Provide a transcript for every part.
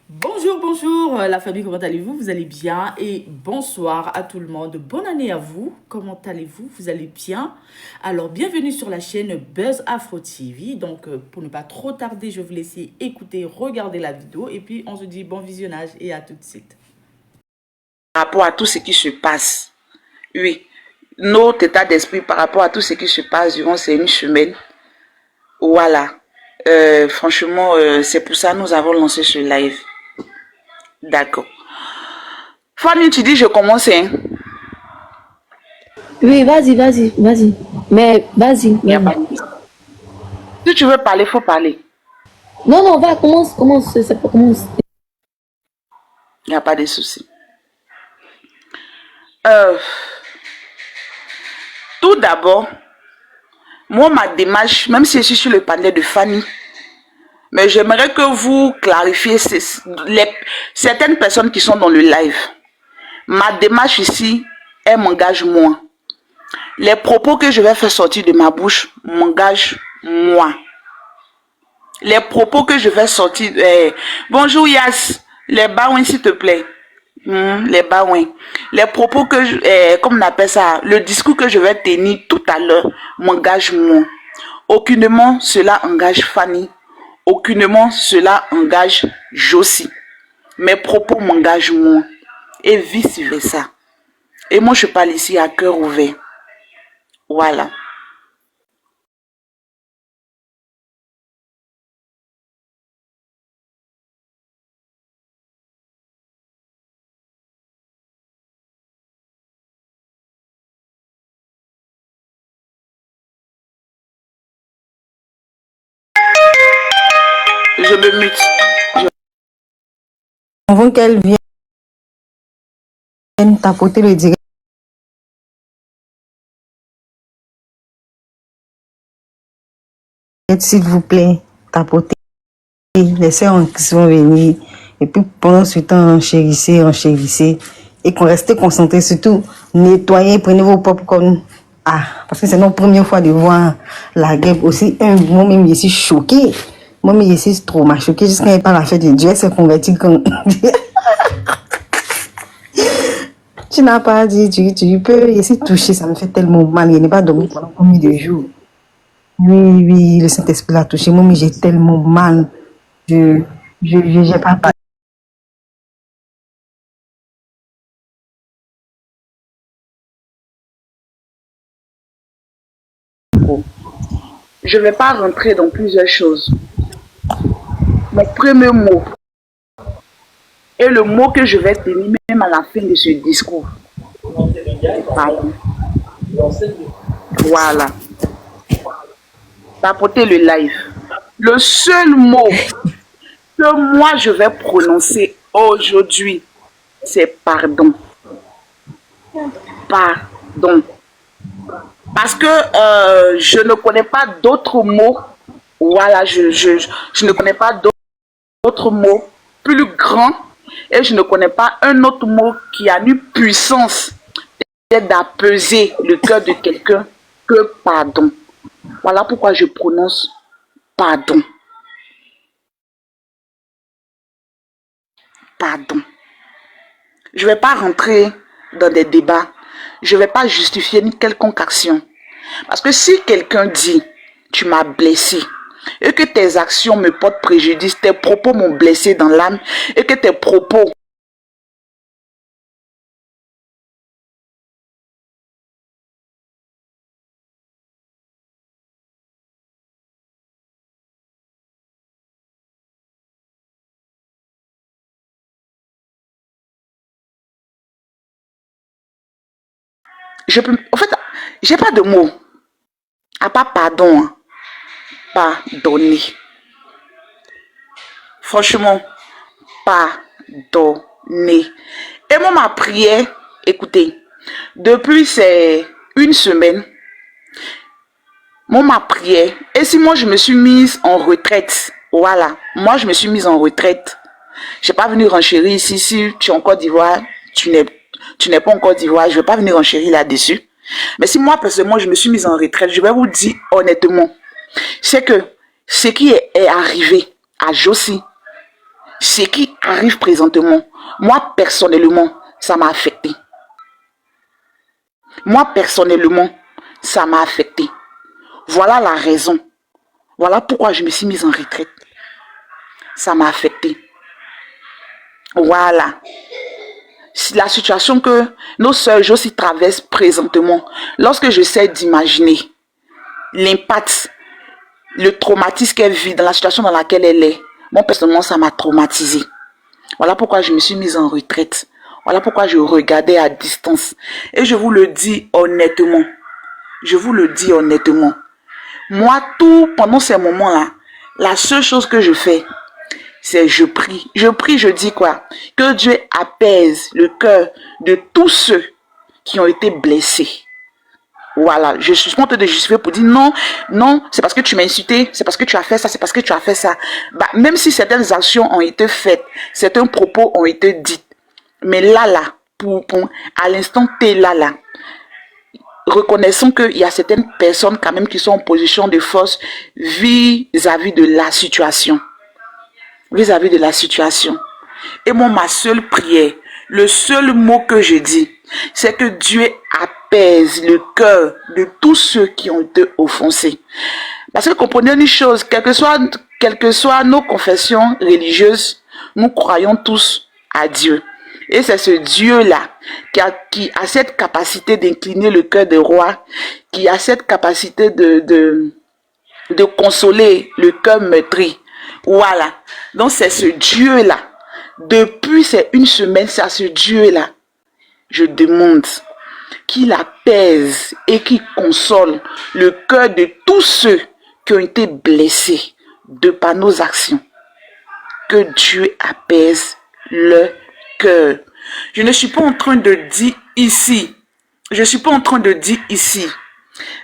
Bonjour, bonjour la famille, comment allez-vous? Vous allez bien? Et bonsoir à tout le monde. Bonne année à vous. Comment allez-vous? Vous allez bien? Alors, bienvenue sur la chaîne Buzz Afro TV. Donc, pour ne pas trop tarder, je vais vous laisser écouter, regarder la vidéo. Et puis, on se dit bon visionnage et à tout de suite. Par rapport à tout ce qui se passe, oui, notre état d'esprit par rapport à tout ce qui se passe durant ces une semaine, voilà. Franchement, c'est pour ça que nous avons lancé ce live. D'accord. Fanny, tu dis je commence, hein? Oui, vas-y. Mais vas-y. Si tu veux parler, il faut parler. Non, va, commence. Commence. Il n'y a pas de souci. Tout d'abord, moi, ma démarche, même si je suis sur le panel de Fanny, mais j'aimerais que vous clarifiez certaines personnes qui sont dans le live. Ma démarche ici, elle m'engage moi. Les propos que je vais faire sortir de ma bouche m'engagent moi. Les propos que je vais sortir... bonjour Yas, les baouins s'il te plaît. Les baouins. Les propos que comme on appelle ça, le discours que je vais tenir tout à l'heure m'engage moi. Aucunement cela engage Fanny. Aucunement cela engage Josie. Mes propos m'engagent moi. Et vice versa. Et moi je parle ici à cœur ouvert. Voilà. Je me mute. Avant qu'elle vienne tapoter le direct, s'il vous plaît, tapoter. Laissez en qui vont venir. Et puis pendant ce temps, enchérissez. Et qu'on reste concentré, surtout nettoyez, prenez vos popcorn. Ah, parce que c'est notre première fois de voir la guêpe aussi. Moi-même, je suis choquée. Moi-même, je suis trop choquée. Jusqu'à quand il parle la fête de Dieu, elle s'est convertie quand... Tu n'as pas dit, tu peux essayer de toucher, ça me fait tellement mal. Il n'est pas dormi pendant combien de jours. Oui, le Saint-Esprit l'a touché. Moi, mais j'ai tellement mal. J'ai pas parlé. Je ne vais pas rentrer dans plusieurs choses. Mon premier mot et le mot que je vais tenir même à la fin de ce discours. Pardon. Voilà. Tapoter le live. Le seul mot que moi je vais prononcer aujourd'hui, c'est pardon. Pardon. Parce que je ne connais pas d'autres mots. Voilà, je ne connais pas d'autres mots plus grands. Et je ne connais pas un autre mot qui a une puissance d'apaiser le cœur de quelqu'un que pardon. Voilà pourquoi je prononce pardon. Pardon. Je ne vais pas rentrer dans des débats. Je ne vais pas justifier une quelconque action. Parce que si quelqu'un dit, tu m'as blessé, et que tes actions me portent préjudice, tes propos m'ont blessé dans l'âme, et que tes propos en fait, j'ai pas de mots. À part pardon. Pardonner. Franchement, pardonner. Et moi, ma prière, écoutez, depuis c'est une semaine, moi, ma prière, et si moi je me suis mise en retraite, voilà, moi je me suis mise en retraite, je ne vais pas venir renchérir ici, si tu es en Côte d'Ivoire, tu n'es pas en Côte d'Ivoire, je ne vais pas venir renchérir là-dessus. Mais si moi, personnellement, je me suis mise en retraite, je vais vous dire honnêtement, c'est que ce qui est arrivé à Josie, ce qui arrive présentement, moi personnellement, ça m'a affecté. Moi personnellement, ça m'a affecté. Voilà la raison. Voilà pourquoi je me suis mise en retraite. Ça m'a affecté. Voilà. La situation que nos sœurs Josie traversent présentement, lorsque j'essaie d'imaginer l'impact, le traumatisme qu'elle vit dans la situation dans laquelle elle est, moi personnellement ça m'a traumatisé. Voilà pourquoi je me suis mise en retraite. Voilà pourquoi je regardais à distance. Et je vous le dis honnêtement. Je vous le dis honnêtement. Moi, tout pendant ces moments-là, la seule chose que je fais, c'est je prie. Je prie, je dis quoi? Que Dieu apaise le cœur de tous ceux qui ont été blessés. Voilà, je suis pas en train de justifier pour dire non, non, c'est parce que tu m'as insulté, c'est parce que tu as fait ça, c'est parce que tu as fait ça. Bah, même si certaines actions ont été faites, certains propos ont été dits, mais là, à l'instant T, là, reconnaissons qu'il y a certaines personnes quand même qui sont en position de force vis-à-vis de la situation. Vis-à-vis de la situation. Et moi, ma seule prière, le seul mot que je dis, c'est que Dieu apaise le cœur de tous ceux qui ont été offensés. Parce que comprenez une chose, quelles que soient nos confessions religieuses, nous croyons tous à Dieu. Et c'est ce Dieu-là qui a cette capacité d'incliner le cœur des rois, qui a cette capacité de consoler le cœur meurtri. Voilà. Donc c'est ce Dieu-là. Depuis ces une semaine, c'est à ce Dieu-là. Je demande qu'il apaise et qu'il console le cœur de tous ceux qui ont été blessés de par nos actions. Que Dieu apaise le cœur. Je ne suis pas en train de dire ici,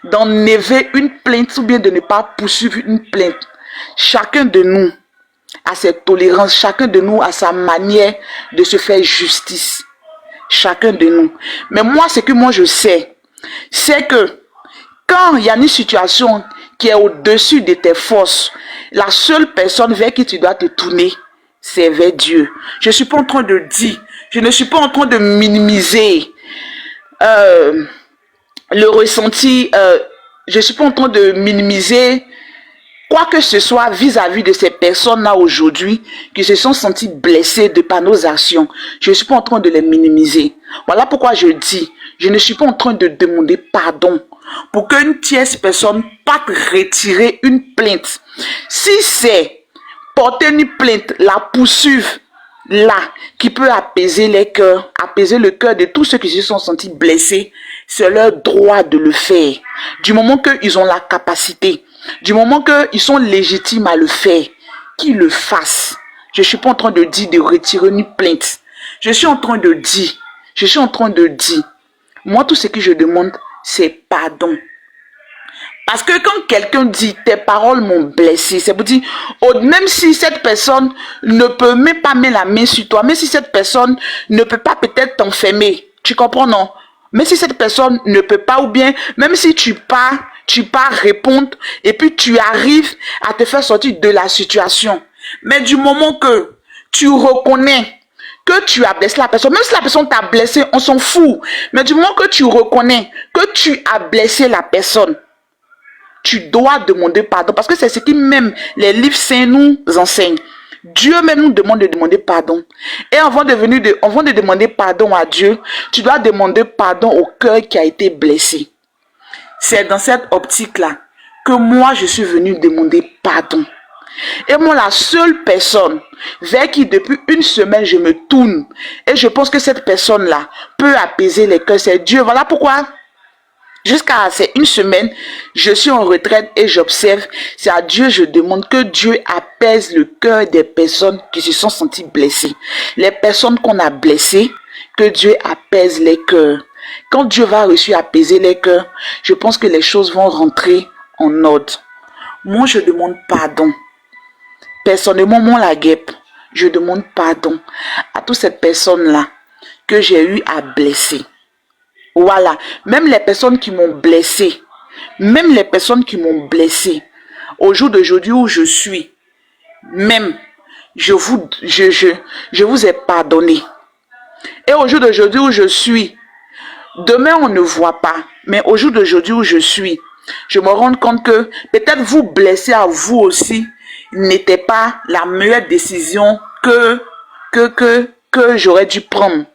d'enlever une plainte ou bien de ne pas poursuivre une plainte. Chacun de nous a cette tolérance, chacun de nous a sa manière de se faire justice. Chacun de nous. Mais moi, ce que moi je sais, c'est que quand il y a une situation qui est au-dessus de tes forces, la seule personne vers qui tu dois te tourner, c'est vers Dieu. Je ne suis pas en train de dire, je ne suis pas en train de minimiser le ressenti, je ne suis pas en train de minimiser quoi que ce soit vis-à-vis de ces personnes-là aujourd'hui qui se sont senties blessées de par nos actions. Je ne suis pas en train de les minimiser. Voilà pourquoi je dis, je ne suis pas en train de demander pardon pour qu'une tierce personne parte retirer une plainte. Si c'est porter une plainte, la poursuivre, là, qui peut apaiser les cœurs, apaiser le cœur de tous ceux qui se sont sentis blessés, c'est leur droit de le faire. Du moment qu'ils ont la capacité, du moment qu'ils sont légitimes à le faire, qu'ils le fassent. Je ne suis pas en train de dire de retirer une plainte. Je suis en train de dire, moi tout ce que je demande, c'est pardon. Parce que quand quelqu'un dit tes paroles m'ont blessé, c'est pour dire, même si cette personne ne peut même pas mettre la main sur toi, même si cette personne ne peut pas peut-être t'enfermer, tu comprends non? Mais si cette personne ne peut pas, ou bien même si tu pars répondre et puis tu arrives à te faire sortir de la situation. Mais du moment que tu reconnais que tu as blessé la personne, même si la personne t'a blessé, on s'en fout. Mais du moment que tu reconnais que tu as blessé la personne, tu dois demander pardon. Parce que c'est ce qui même les livres saints nous enseignent. Dieu même nous demande de demander pardon. Et avant de demander pardon à Dieu, tu dois demander pardon au cœur qui a été blessé. C'est dans cette optique-là que moi, je suis venu demander pardon. Et moi, la seule personne vers qui depuis une semaine, je me tourne, et je pense que cette personne-là peut apaiser les cœurs, c'est Dieu. Voilà pourquoi, jusqu'à ces une semaine, je suis en retraite et j'observe. C'est à Dieu, je demande que Dieu apaise le cœur des personnes qui se sont senties blessées. Les personnes qu'on a blessées, que Dieu apaise les cœurs. Quand Dieu va réussir à apaiser les cœurs, je pense que les choses vont rentrer en ordre. Moi, je demande pardon. Personnellement, moi, la guêpe, je demande pardon à toutes ces personnes-là que j'ai eu à blesser. Voilà. Même les personnes qui m'ont blessé, au jour d'aujourd'hui où je suis, même, je vous ai pardonné. Et au jour d'aujourd'hui où je suis, demain on ne voit pas, mais au jour d'aujourd'hui où je suis, je me rends compte que peut-être vous blesser à vous aussi n'était pas la meilleure décision que j'aurais dû prendre.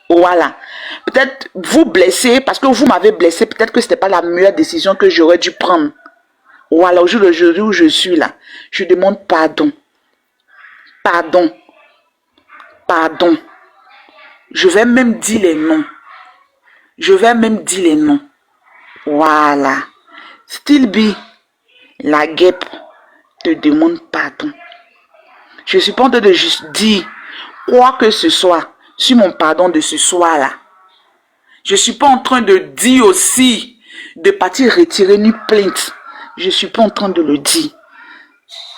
Voilà. Peut-être vous blesser, parce que vous m'avez blessé, peut-être que ce n'était pas la meilleure décision que j'aurais dû prendre. Voilà, au jour d'aujourd'hui où je suis là, je demande pardon. Pardon. Pardon. Je vais même dire les noms. Je vais même dire les noms. Voilà. Stilby, la guêpe te demande pardon. Je suis pas en train de juste dire quoi que ce soit sur mon pardon de ce soir-là. Je suis pas en train de dire aussi de partir retirer une plainte. Je suis pas en train de le dire.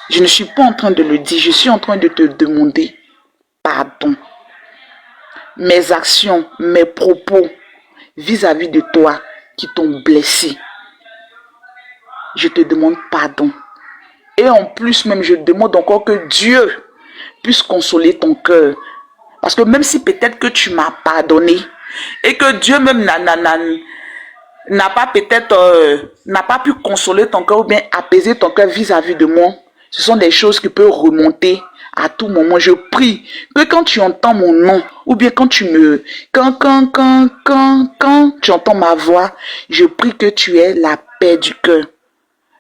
Je ne suis pas en train de le dire. Je suis en train de te demander pardon. Mes actions, mes propos vis-à-vis de toi qui t'ont blessé. Je te demande pardon. Et en plus même, je demande encore que Dieu puisse consoler ton cœur. Parce que même si peut-être que tu m'as pardonné et que Dieu même n'a pas peut-être n'a pas pu consoler ton cœur ou bien apaiser ton cœur vis-à-vis de moi, ce sont des choses qui peuvent remonter à tout moment. Je prie que quand tu entends mon nom ou bien quand tu me quand tu entends ma voix, je prie que tu aies la paix du cœur.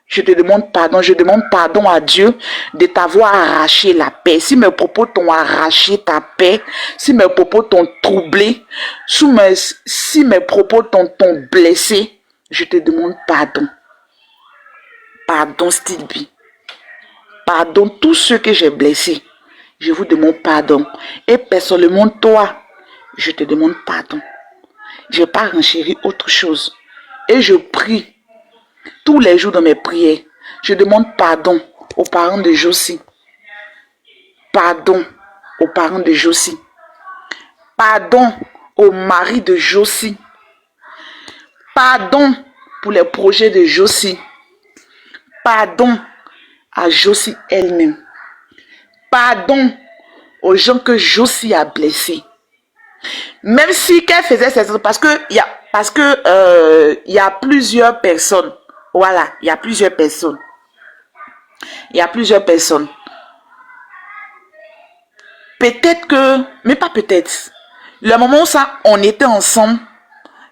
Je te demande pardon, je demande pardon à Dieu de t'avoir arraché la paix. Si mes propos t'ont arraché ta paix, si mes propos t'ont troublé, si mes propos t'ont blessé, je te demande pardon. Pardon, Stilby. Pardon tous ceux que j'ai blessés. Je vous demande pardon. Et personnellement, toi, je te demande pardon. Je n'ai pas renchéri autre chose. Et je prie tous les jours dans mes prières, je demande pardon aux parents de Josie. Pardon aux parents de Josie. Pardon au mari de Josie. Pardon pour les projets de Josie. Pardon à Josie elle-même. Pardon aux gens que Josie a blessés. Même si qu'elle faisait cette chose, parce que il y a plusieurs personnes. Voilà, il y a plusieurs personnes. Il y a plusieurs personnes. Peut-être que, mais pas peut-être. Le moment où ça, on était ensemble,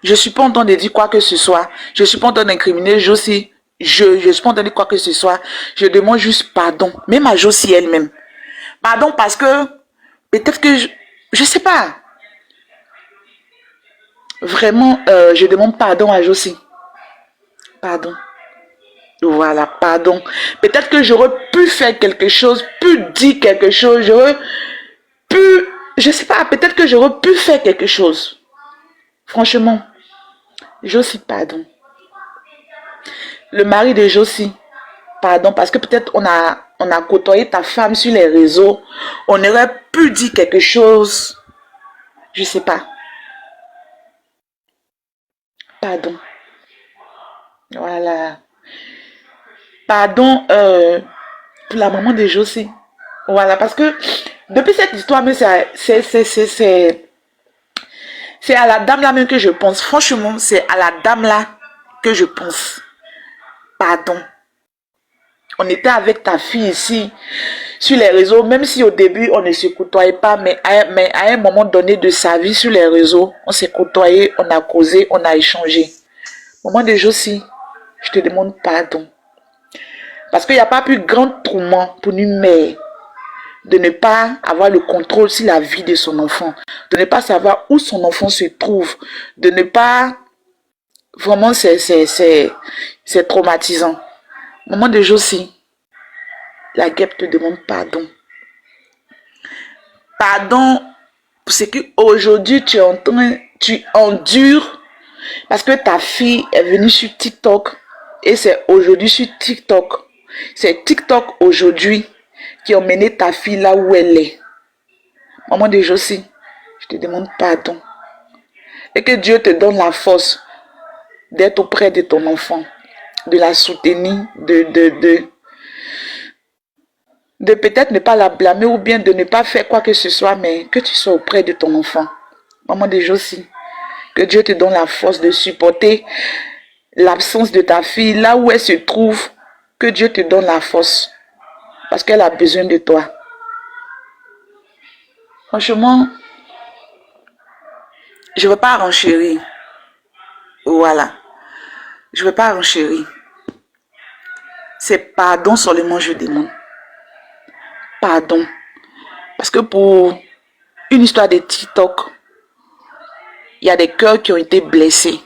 je suis pas en train de dire quoi que ce soit. Je suis pas en train d'incriminer Josie. Je suis pas en train de dire quoi que ce soit. Je demande juste pardon. Même à Josie elle-même. Pardon parce que, peut-être que, je sais pas. Vraiment, je demande pardon à Josie. Pardon. Voilà, pardon. Peut-être que j'aurais pu faire quelque chose, pu dire quelque chose, j'aurais pu, je sais pas, peut-être que j'aurais pu faire quelque chose. Franchement, Josie, pardon. Le mari de Josie, pardon, parce que peut-être on a côtoyé ta femme sur les réseaux, on aurait pu dire quelque chose, je sais pas. Pardon. Voilà. Pardon pour la maman de Josie. Voilà, parce que depuis cette histoire, mais c'est à la dame là même que je pense. Franchement, c'est à la dame là que je pense. Pardon. On était avec ta fille ici, sur les réseaux, même si au début on ne se côtoyait pas, mais à un moment donné de sa vie sur les réseaux, on s'est côtoyé, on a causé, on a échangé. Maman de Josie, je te demande pardon. Parce qu'il n'y a pas plus grand tourment pour une mère de ne pas avoir le contrôle sur la vie de son enfant, de ne pas savoir où son enfant se trouve, de ne pas... Vraiment, c'est traumatisant. Maman de Josie, la guêpe te demande pardon. Pardon pour ce qu'aujourd'hui tu endures parce que ta fille est venue sur TikTok et c'est aujourd'hui sur TikTok. C'est TikTok aujourd'hui qui a emmené ta fille là où elle est. Maman de Josie, je te demande pardon. Et que Dieu te donne la force d'être auprès de ton enfant, de la soutenir, de peut-être ne pas la blâmer ou bien de ne pas faire quoi que ce soit, mais que tu sois auprès de ton enfant. Maman de Josie, que Dieu te donne la force de supporter l'absence de ta fille là où elle se trouve. Que Dieu te donne la force parce qu'elle a besoin de toi. Franchement, je ne veux pas renchérir. Voilà. Je ne veux pas renchérir. C'est pardon seulement je demande. Pardon. Parce que pour une histoire de TikTok, il y a des cœurs qui ont été blessés.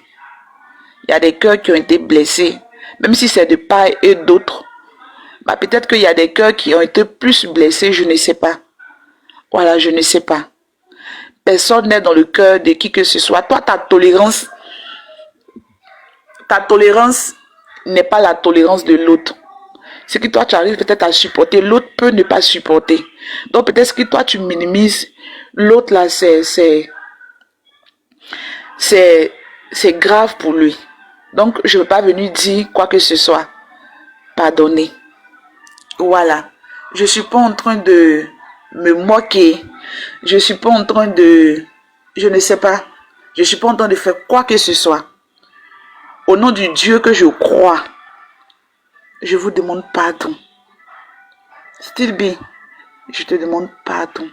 Il y a des cœurs qui ont été blessés. Même si c'est de part et d'autre. Bah, peut-être qu'il y a des cœurs qui ont été plus blessés, je ne sais pas. Voilà, je ne sais pas. Personne n'est dans le cœur de qui que ce soit. Toi, ta tolérance n'est pas la tolérance de l'autre. Ce que toi, tu arrives peut-être à supporter, l'autre peut ne pas supporter. Donc, peut-être que toi, tu minimises. L'autre, là, c'est grave pour lui. Donc, je ne veux pas venir dire quoi que ce soit. Pardonnez. Voilà. Je ne suis pas en train de me moquer. Je ne suis pas en train de... Je ne sais pas. Je ne suis pas en train de faire quoi que ce soit. Au nom du Dieu que je crois, je vous demande pardon. Still be, je te demande pardon.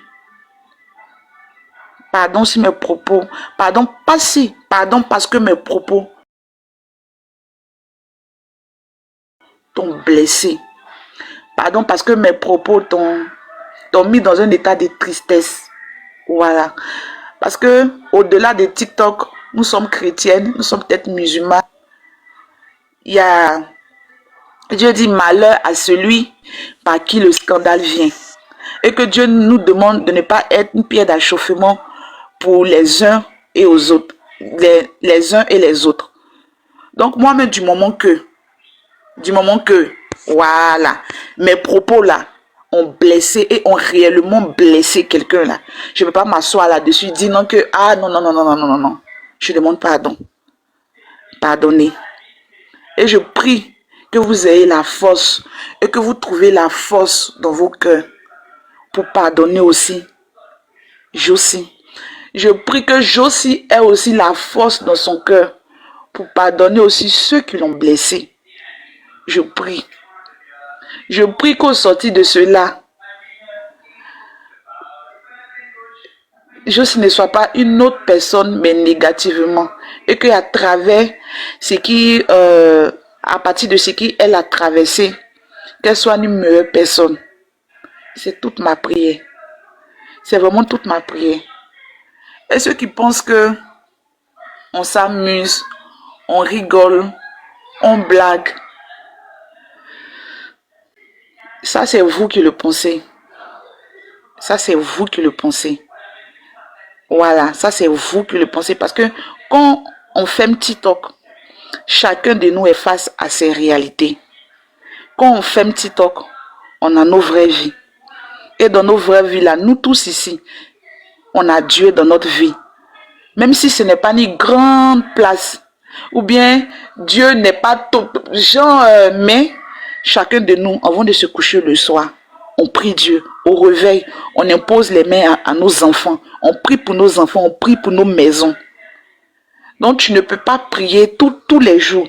Pardon si mes propos... Pardon pas si. Pardon parce que mes propos t'ont blessé. Pardon parce que mes propos t'ont mis dans un état de tristesse. Voilà. Parce que au-delà de TikTok, nous sommes chrétiennes, nous sommes peut-être musulmans. Il y a... Dieu dit malheur à celui par qui le scandale vient. Et que Dieu nous demande de ne pas être une pierre d'achoppement pour les uns et aux autres. Les uns et les autres. Donc moi-même du moment que, voilà, mes propos là ont blessé et ont réellement blessé quelqu'un là. Je ne peux pas m'asseoir là-dessus et dire non que, ah non, non, non, non, non, non, non, non. Je demande pardon. Pardonnez. Et je prie que vous ayez la force et que vous trouvez la force dans vos cœurs pour pardonner aussi Josie. Je prie que Josie ait aussi la force dans son cœur pour pardonner aussi ceux qui l'ont blessé. Je prie. Je prie qu'au sortir de cela, Josie ne soit pas une autre personne, mais négativement. Et qu'à travers ce qui, à partir de ce qu'elle a traversé, qu'elle soit une meilleure personne. C'est toute ma prière. C'est vraiment toute ma prière. Et ceux qui pensent que on s'amuse, on rigole, on blague, ça c'est vous qui le pensez. Ça c'est vous qui le pensez. Voilà, ça c'est vous qui le pensez. Parce que quand on fait un TikTok, chacun de nous est face à ses réalités. Quand on fait un TikTok, on a nos vraies vies. Et dans nos vraies vies là, nous tous ici, on a Dieu dans notre vie. Même si ce n'est pas une grande place. Ou bien Dieu n'est pas tout. Genre, mais chacun de nous, avant de se coucher le soir, on prie Dieu. Au réveil, on impose les mains à nos enfants. On prie pour nos enfants, on prie pour nos maisons. Donc tu ne peux pas prier tous les jours.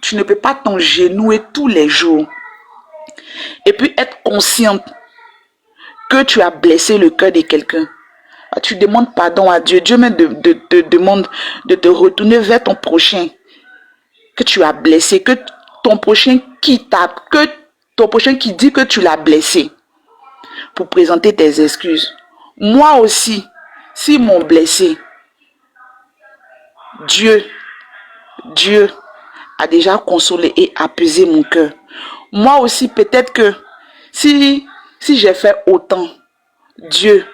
Tu ne peux pas t'engenouiller tous les jours. Et puis être consciente que tu as blessé le cœur de quelqu'un. Tu demandes pardon à Dieu. Dieu même te demande de te retourner vers ton prochain que tu as blessé, que ton prochain qui dit que tu l'as blessé, pour présenter tes excuses. Moi aussi, s'ils m'ont blessé, Dieu a déjà consolé et apaisé mon cœur. Moi aussi, peut-être que si j'ai fait autant, Dieu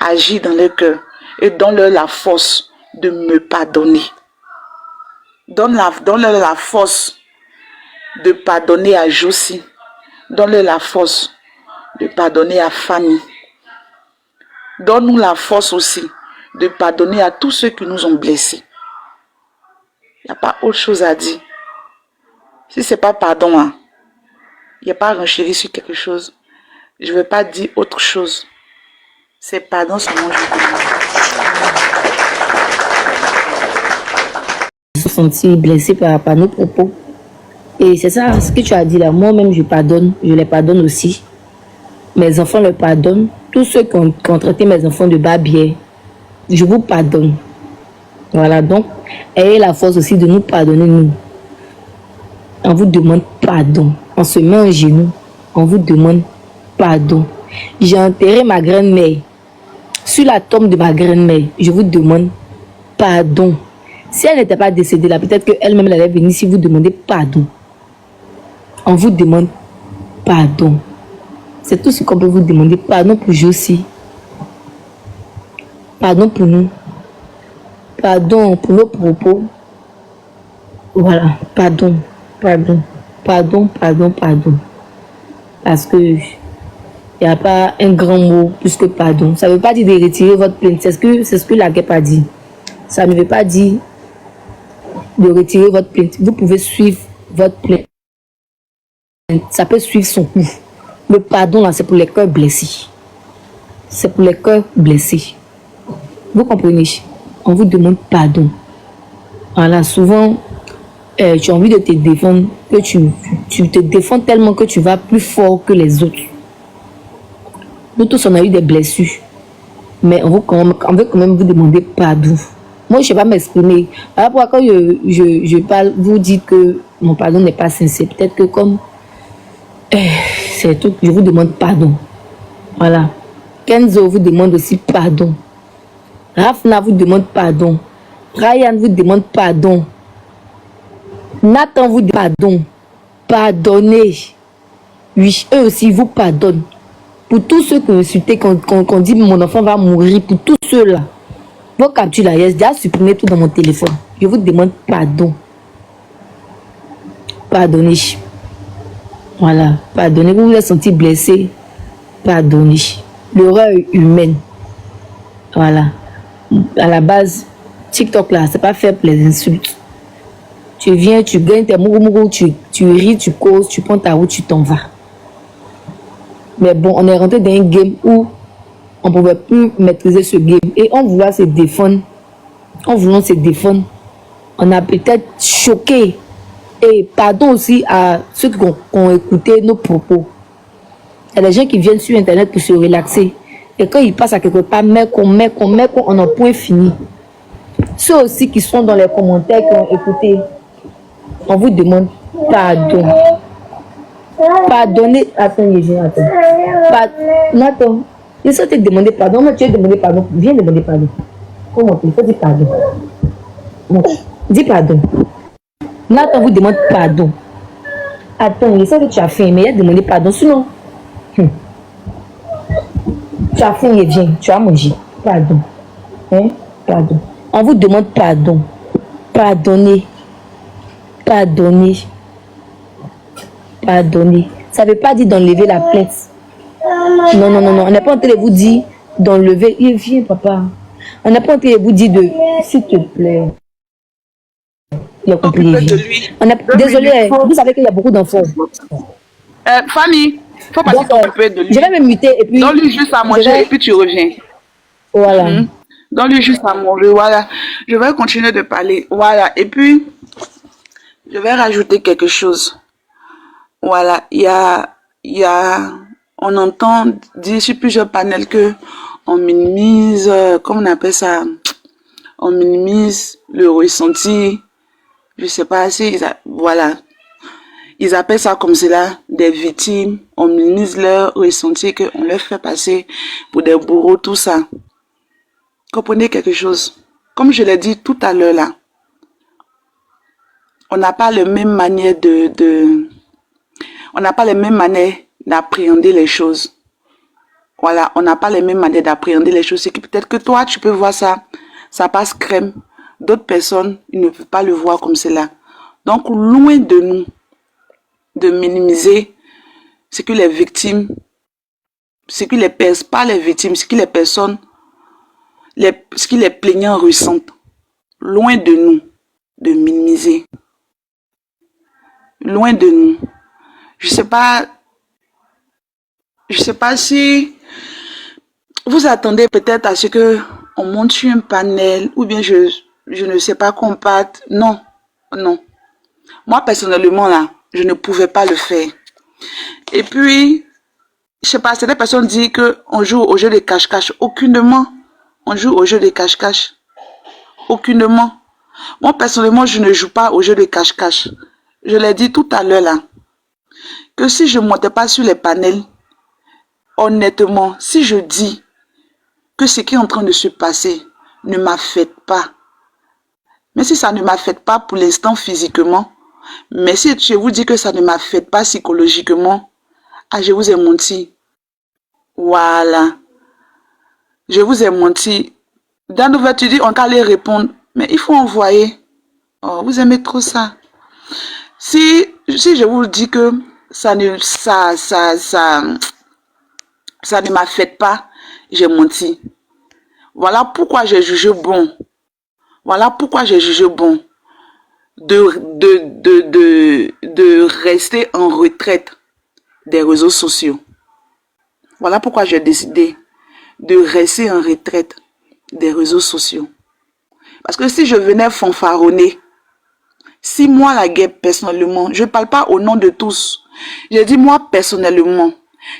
agit dans leur cœur et donne-leur la force de me pardonner. Donne-leur la force de pardonner à Josie. Donne-leur la force de pardonner à Fanny. Donne-nous la force aussi de pardonner à tous ceux qui nous ont blessés. Il n'y a pas autre chose à dire. Si ce n'est pas pardon, il n'y a pas à renchérir sur quelque chose. Je ne vais pas dire autre chose. C'est pardon seulement je demande. Je me suis sentie blessée par nos propos. Et c'est ça, ce que tu as dit là. Moi-même, je pardonne. Je les pardonne aussi. Mes enfants le pardonnent. Tous ceux qui ont traité mes enfants de barbier, je vous pardonne. Voilà, donc, ayez la force aussi de nous pardonner, nous. On vous demande pardon. On se met en genoux. On vous demande pardon. J'ai enterré ma grand-mère. Sur la tombe de ma grand-mère, je vous demande pardon. Si elle n'était pas décédée là, peut-être qu'elle-même elle allait venir ici vous demander pardon. On vous demande pardon. C'est tout ce qu'on peut vous demander. Pardon pour Josie. Pardon pour nous. Pardon pour nos propos. Voilà. Pardon. Pardon. Pardon, pardon, pardon. Parce que il n'y a pas un grand mot plus que pardon. Ça ne veut pas dire de retirer votre plainte. C'est ce que la guêpe a dit. Ça ne veut pas dire de retirer votre plainte. Vous pouvez suivre votre plainte. Ça peut suivre son cours. Le pardon, là, c'est pour les cœurs blessés. C'est pour les cœurs blessés. Vous comprenez? On vous demande pardon. Voilà, souvent, tu as envie de te défendre, que tu te défends tellement que tu vas plus fort que les autres. Nous tous, on a eu des blessures. Mais on veut quand même vous demander pardon. Moi, je ne sais pas m'exprimer. Voilà pourquoi quand je parle, vous dites que mon pardon n'est pas sincère. Peut-être que comme c'est tout, je vous demande pardon. Voilà. Kenzo vous demande aussi pardon. Rafna vous demande pardon. Ryan vous demande pardon. Nathan vous demande pardon. Pardonnez. Oui, eux aussi vous pardonnent. Pour tous ceux que vous insultez, qu'on dit mon enfant va mourir, pour tous ceux-là, vos captures là, j'ai déjà supprimé tout dans mon téléphone. Je vous demande pardon. Pardonnez. Voilà, pardonnez. Vous vous êtes senti blessé, pardonnez. L'erreur humaine. Voilà. À la base, TikTok là, c'est pas fait pour les insultes. Tu viens, tu gagnes tes mougou, tu ris, tu causes, tu prends ta route, tu t'en vas. Mais bon, on est rentré dans un game où on ne pouvait plus maîtriser ce game. Et en voulant se défendre, on a peut-être choqué. Et pardon aussi à ceux qui ont écouté nos propos. Il y a des gens qui viennent sur Internet pour se relaxer. Et quand ils passent à quelque part, on en point fini. Ceux aussi qui sont dans les commentaires, qui ont écouté, on vous demande pardon. Pardonnez. Attends, Nathan, je sais te demander pardon. Moi, tu as demandé pardon. Viens demander pardon. Comment il faut dire pardon. Bon, dis pardon. Nathan vous demande pardon. Attends, je sais que tu as faim, mais il a demandé pardon. Sinon, tu as faim et viens, tu as mangé. Pardon. Hein? Pardon. On vous demande pardon. Pardonnez. Pardonnez. Pardonnez. Ça ne veut pas dire d'enlever la plainte. Non. On n'est pas en train de vous dire d'enlever. Viens, papa. On n'est pas en train de vous dire de. S'il te plaît. Il a compris. Désolé, vous savez qu'il y a beaucoup d'enfants. Fanny, il ne faut pas s'occuper de lui. Je vais me muter et puis. Donne-lui juste à manger et puis tu reviens. Voilà. Donne-lui juste à manger. Voilà. Je vais continuer de parler. Voilà. Et puis, je vais rajouter quelque chose. Voilà. On entend dire sur plusieurs panels que on minimise, comment on appelle ça? On minimise le ressenti. Je sais pas si, voilà. Ils appellent ça comme cela des victimes. On minimise leur ressenti, qu'on leur fait passer pour des bourreaux, tout ça. Comprenez quelque chose? Comme je l'ai dit tout à l'heure là, on n'a pas la même manière on n'a pas les mêmes manières d'appréhender les choses. Voilà, on n'a pas les mêmes manières d'appréhender les choses. C'est que peut-être que toi, tu peux voir ça, ça passe crème. D'autres personnes, ils ne peuvent pas le voir comme cela. Donc, loin de nous, de minimiser ce que les victimes, pas les victimes, ce que les personnes, ce que les plaignants ressentent. Loin de nous, de minimiser. Loin de nous. Je sais pas Je sais pas si vous attendez peut-être à ce que on monte sur un panel ou bien je ne sais pas qu'on parte. Non, non. Moi, personnellement, là, je ne pouvais pas le faire. Et puis, je sais pas, certaines personnes disent qu'on joue au jeu de cache-cache. Aucunement. On joue au jeu de cache-cache. Aucunement. Moi, personnellement, je ne joue pas au jeu de cache-cache. Je l'ai dit tout à l'heure, là, que si je ne montais pas sur les panels, honnêtement, si je dis que ce qui est en train de se passer ne m'affecte pas, mais si ça ne m'affecte pas pour l'instant physiquement, mais si je vous dis que ça ne m'affecte pas psychologiquement, ah, je vous ai menti. Voilà. Je vous ai menti. Dans l'ouverture, tu dis, on va aller répondre, mais il faut envoyer. Oh, vous aimez trop ça. Si je vous dis que ça ne m'affecte pas, j'ai menti. Voilà pourquoi j'ai jugé bon. Voilà pourquoi j'ai jugé bon de rester en retraite des réseaux sociaux. Voilà pourquoi j'ai décidé de rester en retraite des réseaux sociaux. Parce que si je venais fanfaronner, si moi la guerre personnellement, je ne parle pas au nom de tous, je dis moi personnellement,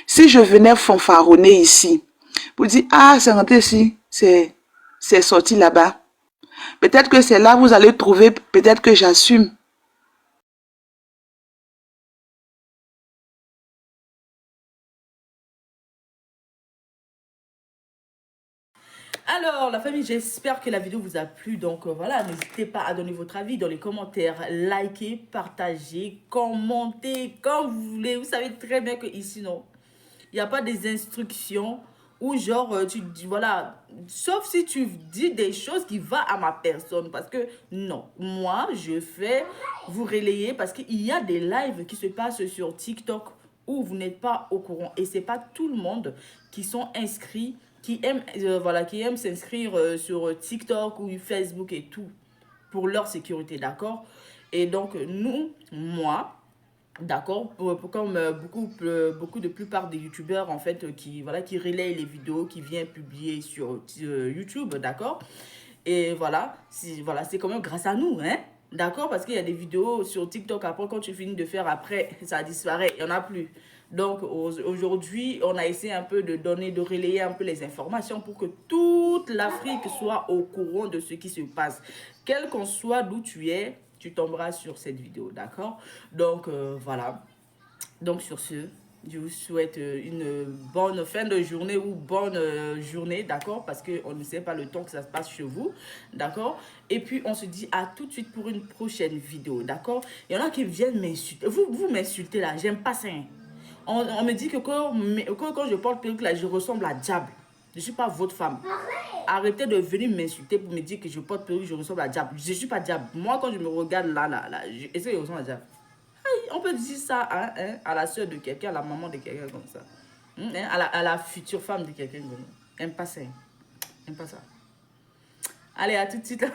si je venais fanfaronner ici, vous dites, ah c'est rentré ici, c'est sorti là-bas. Peut-être que c'est là vous allez trouver, peut-être que j'assume. Alors, la famille, j'espère que la vidéo vous a plu. Donc, voilà, n'hésitez pas à donner votre avis dans les commentaires. Likez, partagez, commentez, comme vous voulez. Vous savez très bien que ici, non, il n'y a pas des instructions ou genre, tu dis, voilà, sauf si tu dis des choses qui vont à ma personne. Parce que, non, moi, je fais vous relayer parce qu'il y a des lives qui se passent sur TikTok où vous n'êtes pas au courant. Et c'est pas tout le monde qui sont inscrits, qui aiment, voilà, qui aiment s'inscrire sur TikTok ou Facebook et tout pour leur sécurité, d'accord? Et donc, moi, d'accord, comme beaucoup de plupart des youtubeurs en fait qui relayent les vidéos qui viennent publier sur YouTube, d'accord, et voilà, c'est quand même grâce à nous, hein, d'accord, parce qu'il y a des vidéos sur TikTok après quand tu finis de faire après ça disparaît, il n'y en a plus. Donc aujourd'hui on a essayé un peu de relayer un peu les informations pour que toute l'Afrique soit au courant de ce qui se passe, quel qu'on soit d'où tu es, tu tomberas sur cette vidéo, d'accord? Donc, voilà. Donc, sur ce, je vous souhaite une bonne fin de journée ou bonne journée, d'accord? Parce qu'on ne sait pas le temps que ça se passe chez vous, d'accord? Et puis, on se dit à tout de suite pour une prochaine vidéo, d'accord? Il y en a qui viennent m'insulter. Vous m'insultez là, j'aime pas ça, hein. On me dit que quand je porte perruque là, je ressemble à Diable. Je ne suis pas votre femme. Arrêtez de venir m'insulter pour me dire que je porte perruque, je ressemble à Diable. Je ne suis pas Diable. Moi, quand je me regarde là, est-ce que je ressemble à Diable? On peut dire ça hein, à la soeur de quelqu'un, à la maman de quelqu'un comme ça. Hein, à la future femme de quelqu'un comme ça. J'aime pas ça. J'aime pas ça. Allez, à tout de suite.